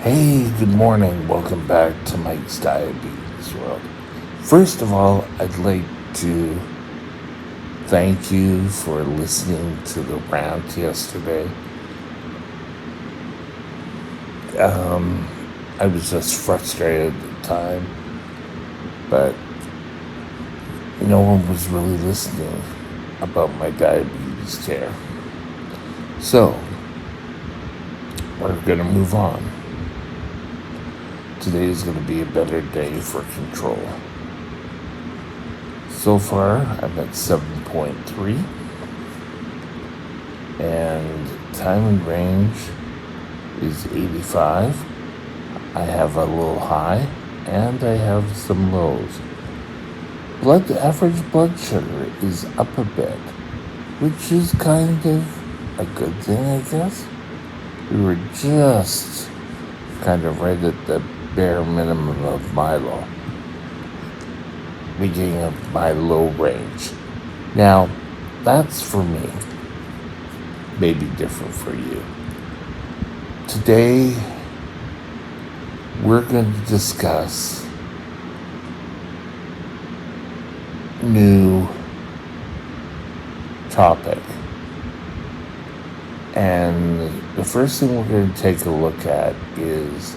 Hey, good morning. Welcome back to Mike's Diabetes World. First of all, I'd like to thank you for listening to the rant yesterday. I was just frustrated at the time, but no one was really listening about my diabetes care. So, we're going to move on. Today is going to be a better day for control. So far, I'm at 7.3, and time and range is 85. I have a little high, and I have some lows. Average blood sugar is up a bit, which is kind of a good thing, I guess. We were just kind of right at the bare minimum of my low, beginning of my low range. Now, that's for me. Maybe different for you. Today, we're going to discuss new topic. And the first thing we're going to take a look at is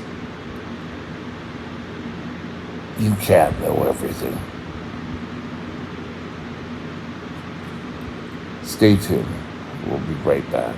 you can't know everything. Stay tuned. We'll be right back.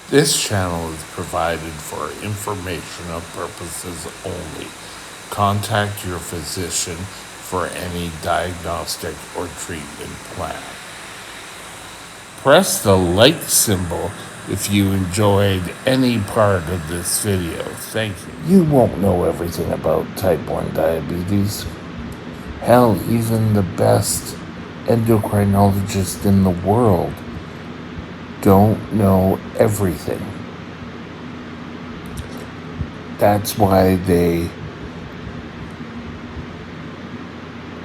This channel is provided for informational purposes only. Contact your physician for any diagnostic or treatment plan. Press the like symbol if you enjoyed any part of this video. Thank you. You won't know everything about type 1 diabetes. Hell, even the best endocrinologist in the world don't know everything. That's why they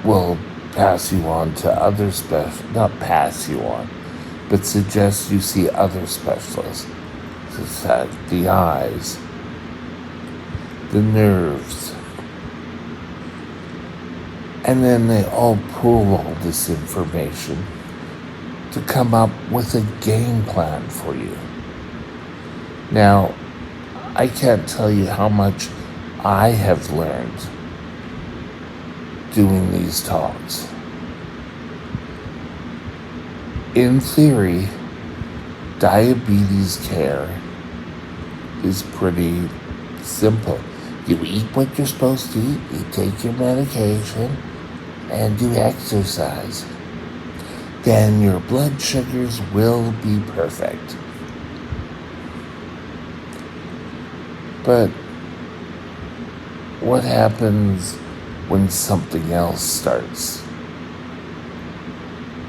will pass you on to other not pass you on, but suggest you see other specialists, such as the eyes, the nerves, and then they all pull all this information to come up with a game plan for you. Now, I can't tell you how much I have learned doing these talks. In theory, diabetes care is pretty simple. You eat what you're supposed to eat, you take your medication, and do exercise. Then your blood sugars will be perfect. But what happens when something else starts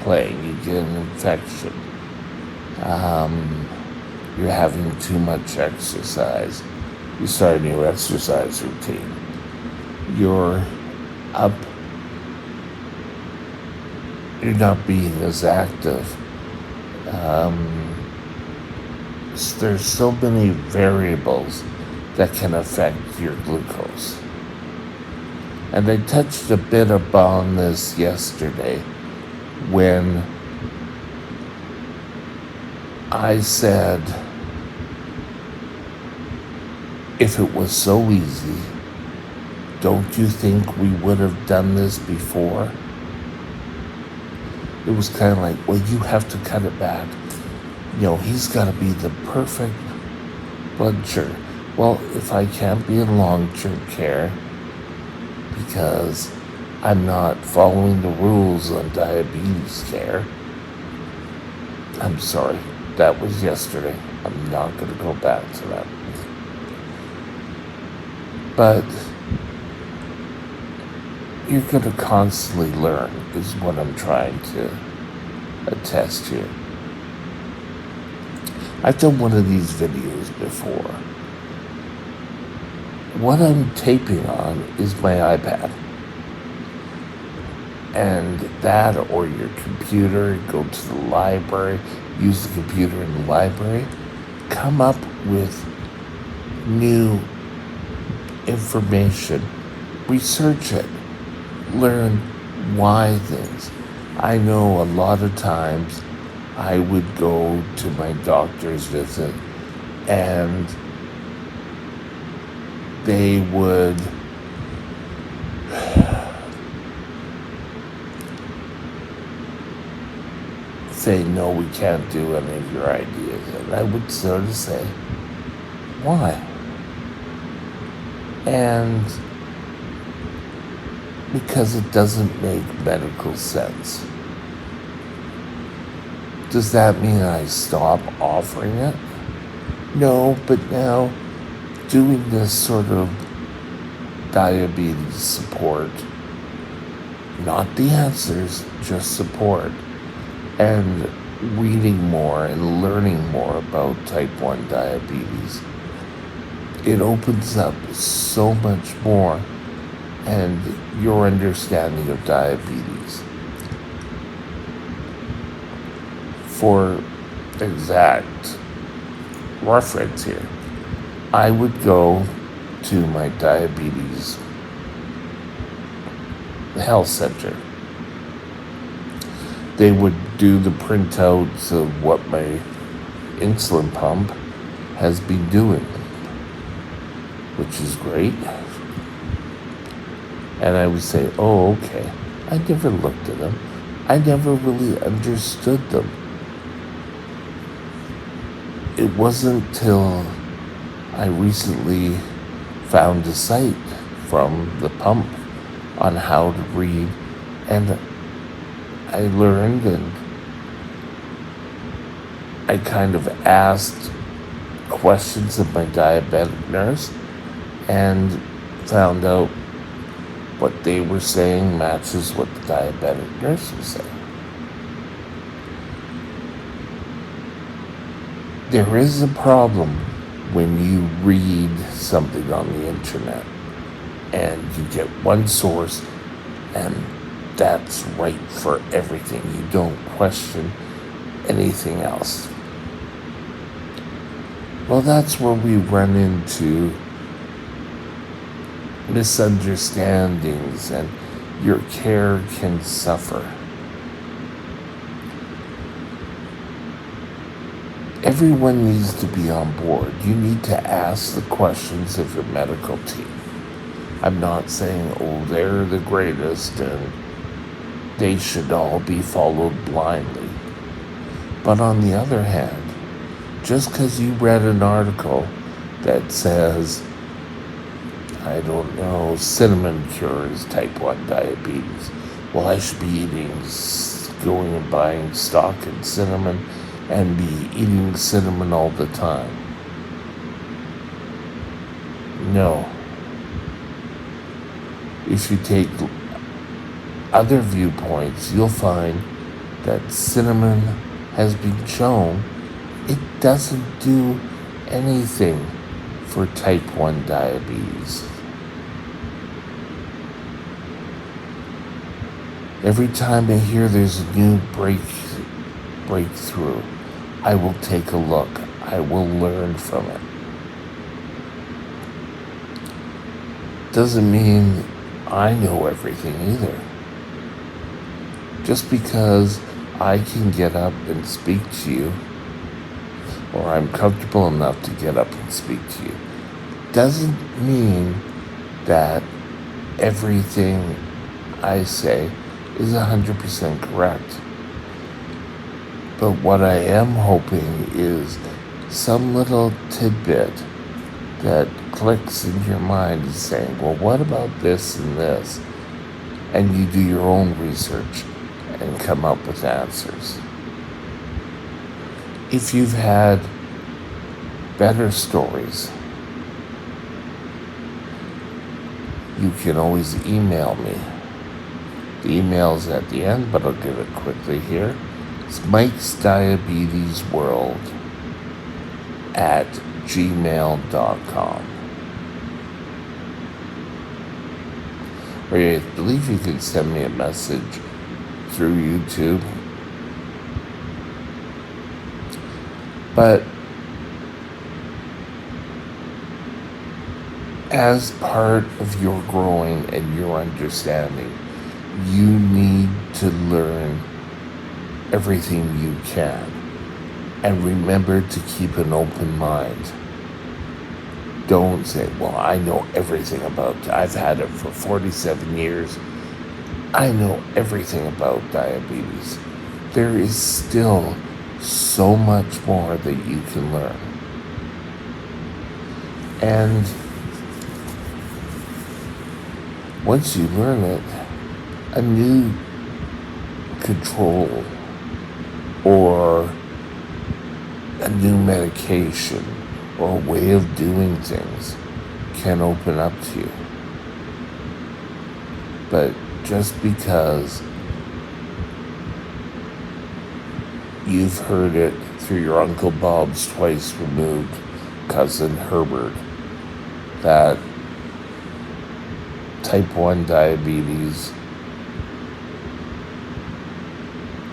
playing? You get an infection. You're having too much exercise. You start a new exercise routine. You're up. You're not being as active. There's so many variables that can affect your glucose. And I touched a bit upon this yesterday when I said, if it was so easy, Don't you think we would have done this before? It was kind of like, well, you have to cut it back. He's got to be the perfect blood sugar. Well, if I can't be in long-term care because I'm not following the rules on diabetes care, I'm sorry. That was yesterday. I'm not going to go back to that. But you're going to constantly learn, is what I'm trying to attest here. I've done one of these videos before. What I'm taping on is my iPad. And that, or your computer, go to the library, use the computer in the library, come up with new information, research it, learn why things. I know a lot of times I would go to my doctor's visit and they would say, no, we can't do any of your ideas. And I would sort of say, why? And because it doesn't make medical sense. Does that mean I stop offering it? No, but now doing this sort of diabetes support, not the answers, just support, and reading more and learning more about type 1 diabetes, it opens up so much more and your understanding of diabetes. For exact reference here, I would go to my diabetes health center. They would do the printouts of what my insulin pump has been doing, which is great. And I would say, oh, okay. I never looked at them. I never really understood them. It wasn't till I recently found a site from the pump on how to read, and I learned, and I kind of asked questions of my diabetic nurse and found out what they were saying matches what the diabetic nurse was saying. There is a problem when you read something on the internet and you get one source and that's right for everything. You don't question anything else. Well, that's where we run into misunderstandings and your care can suffer. Everyone needs to be on board. You need to ask the questions of your medical team. I'm not saying, oh, they're the greatest and they should all be followed blindly. But on the other hand, just because you read an article that says, I don't know, cinnamon cures type 1 diabetes, well, I should be going and buying stock in cinnamon and be eating cinnamon all the time. No. If you take other viewpoints, you'll find that cinnamon has been shown it doesn't do anything for type 1 diabetes. Every time I hear there's a new breakthrough, I will take a look. I will learn from it. Doesn't mean I know everything either. Just because I can get up and speak to you, or I'm comfortable enough to get up and speak to you, doesn't mean that everything I say is 100% correct. But what I am hoping is some little tidbit that clicks in your mind is saying, well, what about this and this? And you do your own research and come up with answers. If you've had better stories, you can always email me. The email's at the end, but I'll give it quickly here. It's Mike's Diabetes World at gmail.com. Or I believe you can send me a message through YouTube. But as part of your growing and your understanding, you need to learn everything you can. And remember to keep an open mind. Don't say, well, I know everything about it. I've had it for 47 years. I know everything about diabetes. There is still so much more that you can learn. And once you learn it, a new control or a new medication or a way of doing things can open up to you. But just because you've heard it through your Uncle Bob's twice removed cousin Herbert that type 1 diabetes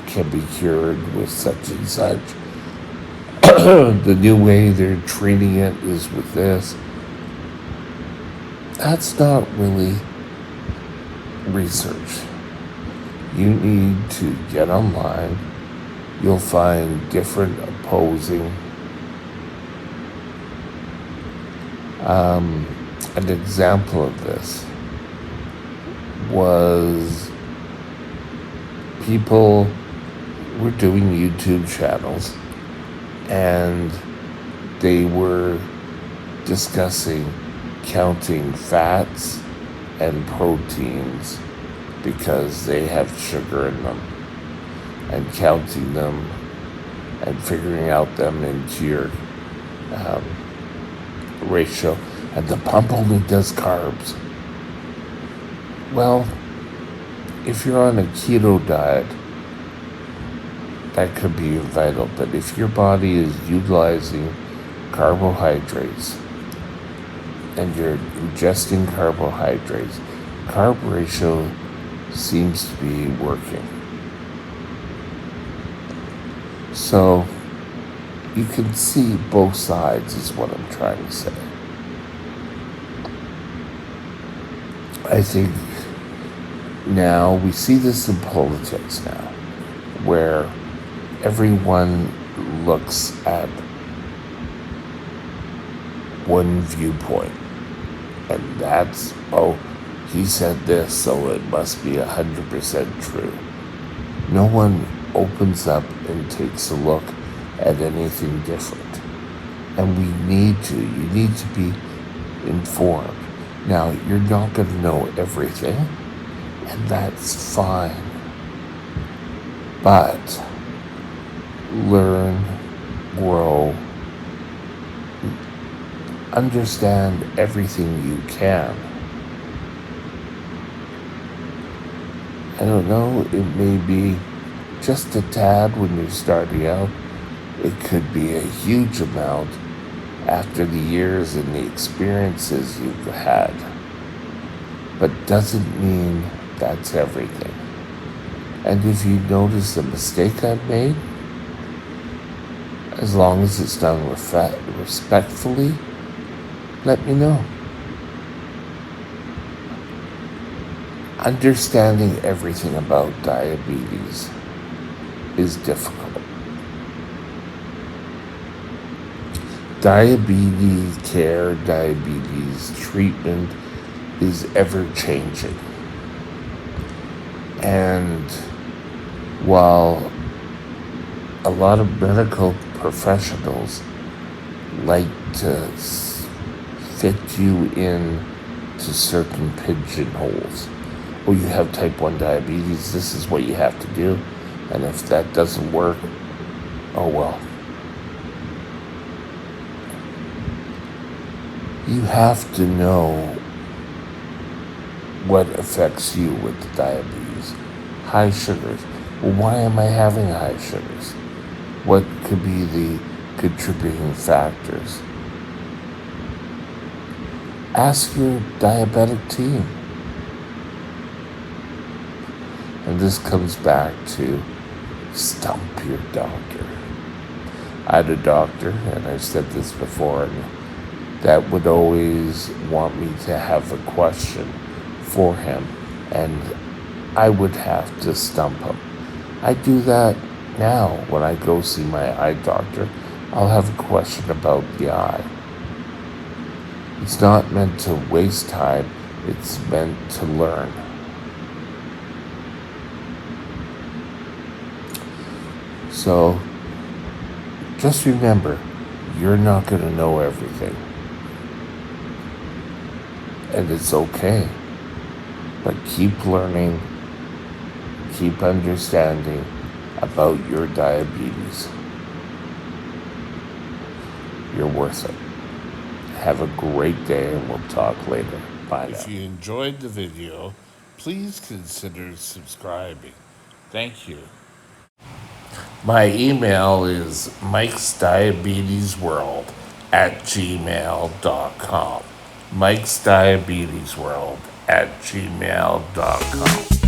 can be cured with such and such. The new way they're treating it is with this. That's not really research. You need to get online. You'll find different opposing. An example of this was people were doing YouTube channels and they were discussing counting fats and proteins because they have sugar in them, and counting them and figuring out them into your ratio. And the pump only does carbs. Well, if you're on a keto diet, that could be vital. But if your body is utilizing carbohydrates and you're ingesting carbohydrates, carb ratio seems to be working. So you can see both sides is what I'm trying to say. I think now we see this in politics now, where everyone looks at one viewpoint, and that's, oh, he said this, so it must be 100% true. No one opens up and takes a look at anything different. And you need to be informed. Now, you're not going to know everything, and that's fine. But learn, grow, understand everything you can. I don't know, it may be just a tad when you're starting out. It could be a huge amount after the years and the experiences you've had. But doesn't mean that's everything. And if you notice a mistake I've made, as long as it's done respectfully, let me know. Understanding everything about diabetes is difficult. Diabetes care, diabetes treatment is ever changing. And while a lot of medical professionals like to fit you in to certain pigeonholes. Oh, you have type 1 diabetes, this is what you have to do. And if that doesn't work, oh well. You have to know what affects you with the diabetes. High sugars. Well, why am I having high sugars? What could be the contributing factors? Ask your diabetic team. And this comes back to stump your doctor. I had a doctor, and I've said this before, and that would always want me to have a question for him, and I would have to stump him. I do that now when I go see my eye doctor. I'll have a question about the eye. It's not meant to waste time, it's meant to learn. So just remember, you're not going to know everything. And it's okay. But keep learning, keep understanding about your diabetes. You're worth it. Have a great day, and we'll talk later. Bye now. If you enjoyed the video, please consider subscribing. Thank you. My email is mikesdiabetesworld@gmail.com. mikesdiabetesworld@gmail.com.